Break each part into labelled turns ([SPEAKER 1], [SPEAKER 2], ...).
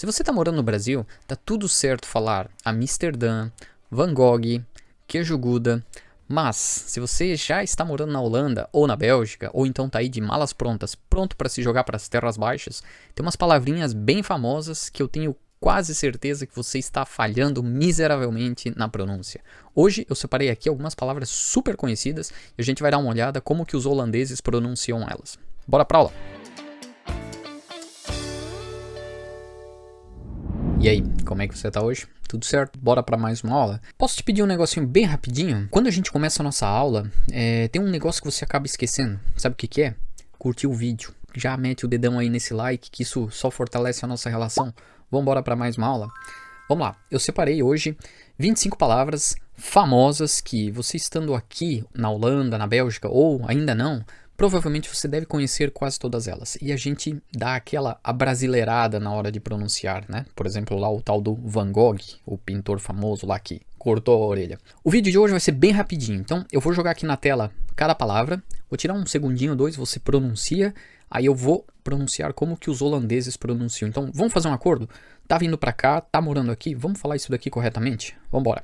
[SPEAKER 1] Se você tá morando no Brasil, tá tudo certo falar Amsterdã, Van Gogh, queijo Gouda. Mas, se você já está morando na Holanda ou na Bélgica, ou então tá aí de malas prontas, pronto para se jogar para as terras baixas, tem umas palavrinhas bem famosas que eu tenho quase certeza que você está falhando miseravelmente na pronúncia. Hoje eu separei aqui algumas palavras super conhecidas e a gente vai dar uma olhada como que os holandeses pronunciam elas. Bora pra aula! E aí, como é que você tá hoje? Tudo certo? Bora pra mais uma aula? Posso te pedir um negocinho bem rapidinho? Quando a gente começa a nossa aula, tem um negócio que você acaba esquecendo. Sabe o que que é? Curtir o vídeo. Já mete o dedão aí nesse like, que isso só fortalece a nossa relação. Vamos embora pra mais uma aula? Vamos lá, eu separei hoje 25 palavras famosas que você estando aqui na Holanda, na Bélgica ou ainda não, provavelmente você deve conhecer quase todas elas. E a gente dá aquela abrasileirada na hora de pronunciar, né? Por exemplo, lá o tal do Van Gogh, o pintor famoso lá que cortou a orelha. O vídeo de hoje vai ser bem rapidinho, então eu vou jogar aqui na tela cada palavra, vou tirar um segundinho ou dois, você pronuncia, aí eu vou pronunciar como que os holandeses pronunciam. Então, vamos fazer um acordo? Tá vindo pra cá, tá morando aqui, vamos falar isso daqui corretamente? Vambora.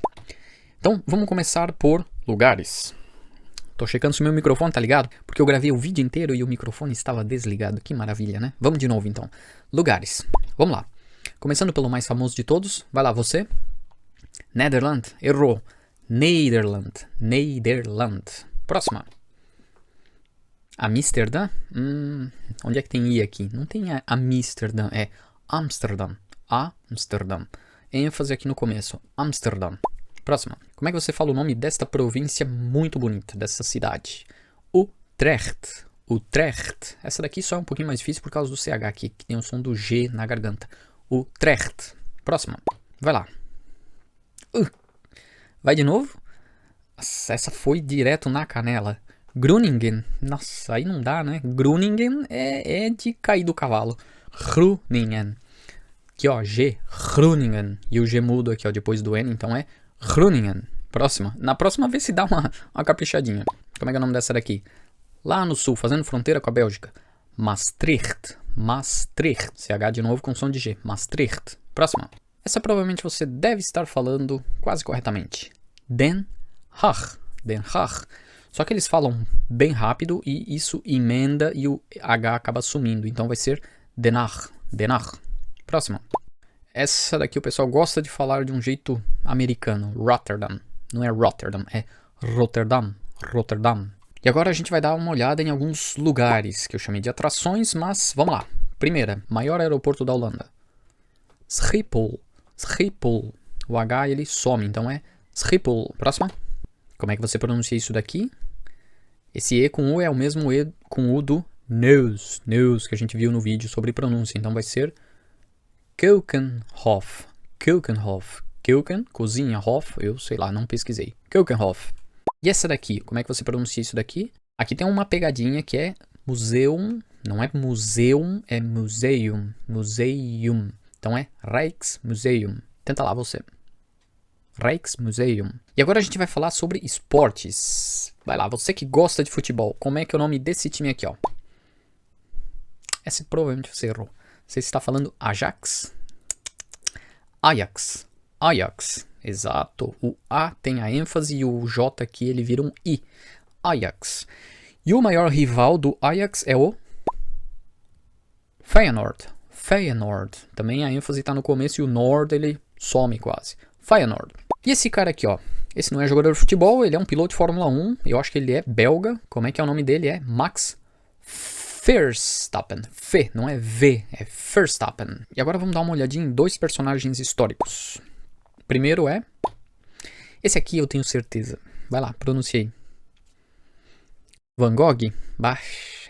[SPEAKER 1] Então, vamos começar por lugares. Tô checando se o meu microfone tá ligado, porque eu gravei o vídeo inteiro e o microfone estava desligado. Que maravilha, né? Vamos de novo, então. Lugares. Vamos lá. Começando pelo mais famoso de todos. Vai lá, você. Nederland. Errou. Nederland. Nederland. Próxima. Amsterdã. Onde é que tem I aqui? Não tem Amsterdã, é Amsterdam. Amsterdam. ênfase aqui no começo. Amsterdam. Próxima. Como é que você fala o nome desta província muito bonita, dessa cidade? Utrecht. Utrecht. Essa daqui só é um pouquinho mais difícil por causa do CH aqui, que tem o som do G na garganta. Utrecht. Próxima. Vai lá. Vai de novo? Nossa, essa foi direto na canela. Groningen. Nossa, aí não dá, né? Groningen é de cair do cavalo. Groningen. Aqui, ó, G. Groningen. E o G mudo aqui, ó, depois do N, então é Groningen. Próxima. Na próxima vez se dá uma caprichadinha. Como é que é o nome dessa daqui? Lá no sul, fazendo fronteira com a Bélgica. Maastricht. Maastricht. CH de novo com som de G. Maastricht. Próxima. Essa provavelmente você deve estar falando quase corretamente. Den Haag. Den Haag. Só que eles falam bem rápido e isso emenda e o H acaba sumindo. Então vai ser Den Haag. Den Haag. Próxima. Essa daqui o pessoal gosta de falar de um jeito americano. Rotterdam. Não é Rotterdam, é Rotterdam. Rotterdam. E agora a gente vai dar uma olhada em alguns lugares que eu chamei de atrações, mas vamos lá. Primeira, maior aeroporto da Holanda. Schiphol. Schiphol. O H ele some, então é Schiphol. Próxima. Como é que você pronuncia isso daqui? Esse E com U é o mesmo E com U do Neus. Neus que a gente viu no vídeo sobre pronúncia. Então vai ser Keukenhof. Keukenhof. Keuken, cozinha, Hof, eu sei lá, não pesquisei. Keukenhof. E essa daqui, como é que você pronuncia isso daqui? Aqui tem uma pegadinha que é museum, não é museum, é museum. Museum. Então é Rijksmuseum. Tenta lá você. Rijksmuseum. E agora a gente vai falar sobre esportes. Vai lá, você que gosta de futebol, como é que é o nome desse time aqui, ó? Essa provavelmente você errou. Você está falando Ajax? Ajax. Ajax. Exato. O A tem a ênfase e o J aqui ele vira um I. Ajax. E o maior rival do Ajax é o Feyenoord. Feyenoord. Também a ênfase está no começo e o Nord ele some quase. Feyenoord. E esse cara aqui, ó. Esse não é jogador de futebol, ele é um piloto de Fórmula 1. Eu acho que ele é belga. Como é que é o nome dele? É Max Verstappen. F, não é V, é Verstappen. E agora vamos dar uma olhadinha em dois personagens históricos. Primeiro é... Esse aqui eu tenho certeza. Vai lá, pronunciei. Van Gogh. Bah,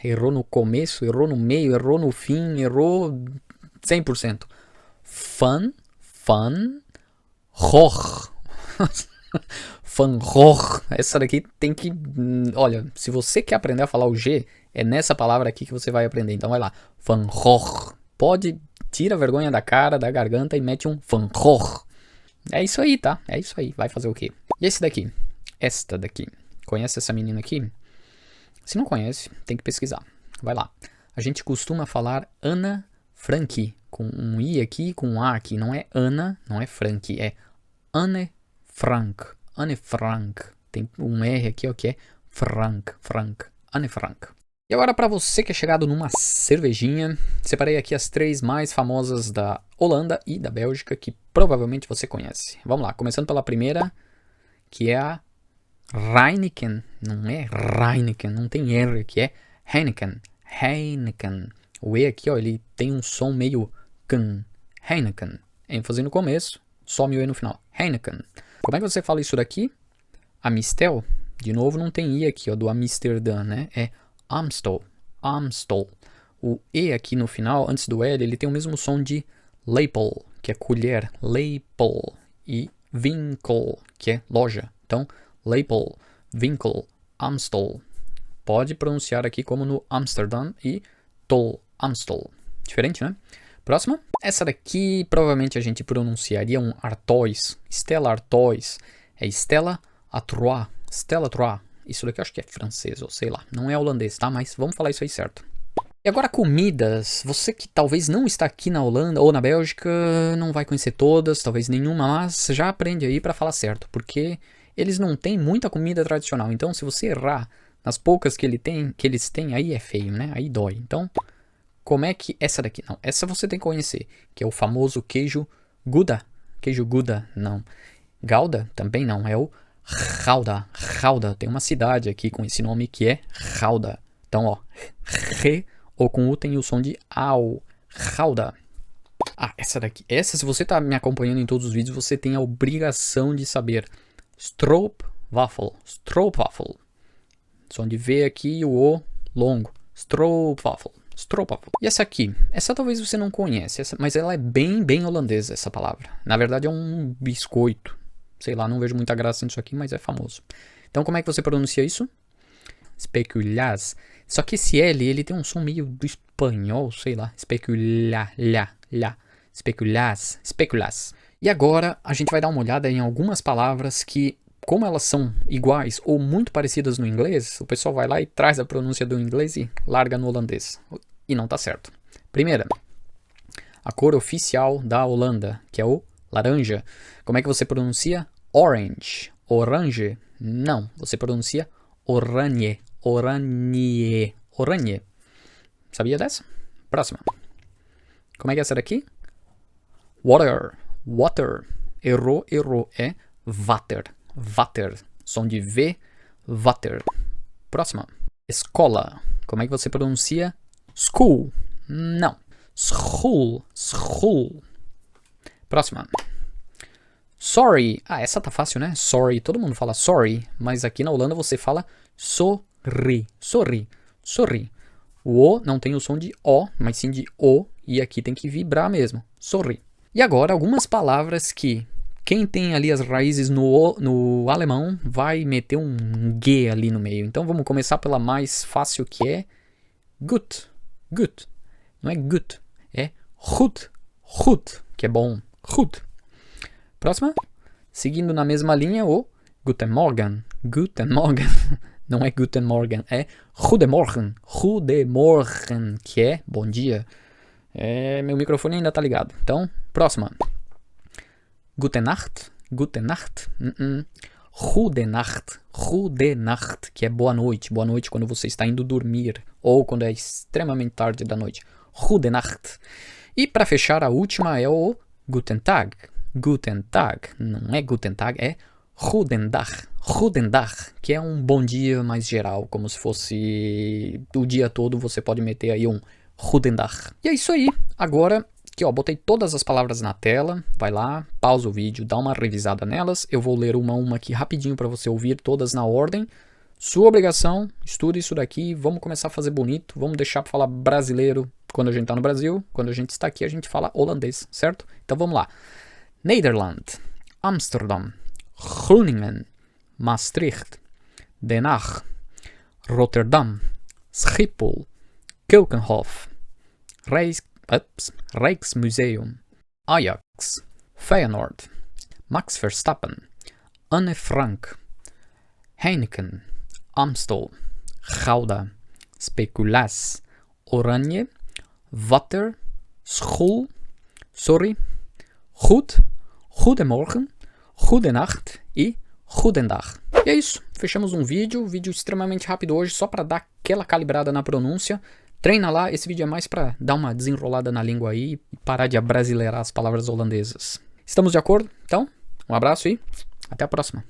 [SPEAKER 1] errou no começo, errou no meio, errou no fim, errou 100%. Van Gogh. Van Gogh. Essa daqui tem que... Olha, se você quer aprender a falar o G, é nessa palavra aqui que você vai aprender. Então vai lá. Van Gogh. Tira a vergonha da cara, da garganta e mete um Van Gogh. É isso aí, tá? É isso aí. Vai fazer o quê? E esse daqui? Esta daqui. Conhece essa menina aqui? Se não conhece, tem que pesquisar. Vai lá. A gente costuma falar Ana Frank, com um I aqui, com um A aqui. Não é Ana, não é Frank, é Anne Frank. Anne Frank. Tem um R aqui, ó, que é Frank. Anne Frank. E agora, para você que é chegado numa cervejinha, separei aqui as 3 mais famosas da Holanda e da Bélgica, que provavelmente você conhece. Vamos lá, começando pela primeira, que é a Heineken. Não é Heineken, não tem R aqui, é Heineken. Heineken. O E aqui, ó, ele tem um som meio can. Heineken. ênfase no começo, some o E no final. Heineken. Como é que você fala isso daqui? Amistel, de novo, não tem I aqui, ó, do Amsterdã, né? É Amstel. Amstel. O E aqui no final, antes do L, ele tem o mesmo som de lepel, que é colher. Lepel. E winkel, que é loja. Então, lepel, winkel, Amstel. Pode pronunciar aqui como no Amsterdã e Tol, Amstel. Diferente, né? Próxima. Essa daqui provavelmente a gente pronunciaria um Artois. Stella Artois. É Stella Artois. Stella Artois. Isso daqui eu acho que é francês, ou sei lá. Não é holandês, tá? Mas vamos falar isso aí certo. E agora comidas. Você que talvez não está aqui na Holanda ou na Bélgica, não vai conhecer todas, talvez nenhuma, mas já aprende aí para falar certo. Porque eles não têm muita comida tradicional. Então se você errar nas poucas que eles têm, aí é feio, né? Aí dói. Então, como é que essa daqui? Não, essa você tem que conhecer, que é o famoso queijo Gouda. Queijo Gouda, não. Gouda também não, é o Gouda. Gouda, tem uma cidade aqui com esse nome que é Gouda. Então, ó, re ou com U tem o som de au. Gouda. Ah, essa daqui. Essa, se você tá me acompanhando em todos os vídeos, você tem a obrigação de saber. Stroopwafel. Stroopwafel. Som de V aqui e o O longo. Stroopwafel. Stroopwafel. E essa aqui? Essa talvez você não conhece, mas ela é bem holandesa, essa palavra. Na verdade é um biscoito. Sei lá, não vejo muita graça nisso aqui, mas é famoso. Então como é que você pronuncia isso? Speculás. Só que esse L, ele tem um som meio do espanhol, sei lá. Speculá, lá. Speculás, speculás. E agora a gente vai dar uma olhada em algumas palavras que, como elas são iguais ou muito parecidas no inglês, o pessoal vai lá e traz a pronúncia do inglês e larga no holandês. E não tá certo. Primeira, a cor oficial da Holanda, que é o laranja. Como é que você pronuncia? Orange. Orange? Não. Você pronuncia oranje. Oranje. Oranje. Sabia dessa? Próxima. Como é que é essa daqui? Water. Water. Errou. É water. Water. Som de V. Water. Próxima. Escola. Como é que você pronuncia? School. Não. School. School. Próxima. Sorry. Ah, essa tá fácil, né? Sorry. Todo mundo fala sorry. Mas aqui na Holanda você fala sorry. Sorry. Sorry. O O não tem o som de O, mas sim de O. E aqui tem que vibrar mesmo. Sorry. E agora algumas palavras que quem tem ali as raízes no alemão vai meter um G ali no meio. Então vamos começar pela mais fácil, que é gut. Gut. Não é gut. É goed. Goed. Que é bom. Goed. Próxima. Seguindo na mesma linha, o Guten Morgen. Guten Morgen. Não é Guten Morgen. É Goedemorgen. Goedemorgen. Que é bom dia. Meu microfone ainda tá ligado. Então, próxima. Gute Nacht. Gute Nacht. Goede Nacht. Goede Nacht. Que é boa noite. Boa noite quando você está indo dormir. Ou quando é extremamente tarde da noite. Goede Nacht. E para fechar, a última é o Guten Tag. Guten Tag. Não é Guten Tag, é Goedendag. Goedendag. Que é um bom dia mais geral. Como se fosse o dia todo você pode meter aí um Goedendag. E é isso aí. Agora aqui, ó, botei todas as palavras na tela. Vai lá, pausa o vídeo, dá uma revisada nelas. Eu vou ler uma a uma aqui rapidinho para você ouvir todas na ordem. Sua obrigação, estude isso daqui. Vamos começar a fazer bonito. Vamos deixar para falar brasileiro quando a gente tá no Brasil. Quando a gente está aqui, a gente fala holandês, certo? Então vamos lá. Nederland, Amsterdam, Groningen, Maastricht, Den Haag, Rotterdam, Schiphol, Keukenhof, Rijksmuseum, Ajax, Feyenoord, Max Verstappen, Anne Frank, Heineken, Amstel, Gouda, Speculás, Oranje, Water, school, sorry, goed, goedemorgen, goedenacht e goedendag. E é isso, fechamos um vídeo extremamente rápido hoje, só para dar aquela calibrada na pronúncia. Treina lá, esse vídeo é mais para dar uma desenrolada na língua aí e parar de abrasileirar as palavras holandesas. Estamos de acordo? Então, um abraço e até a próxima.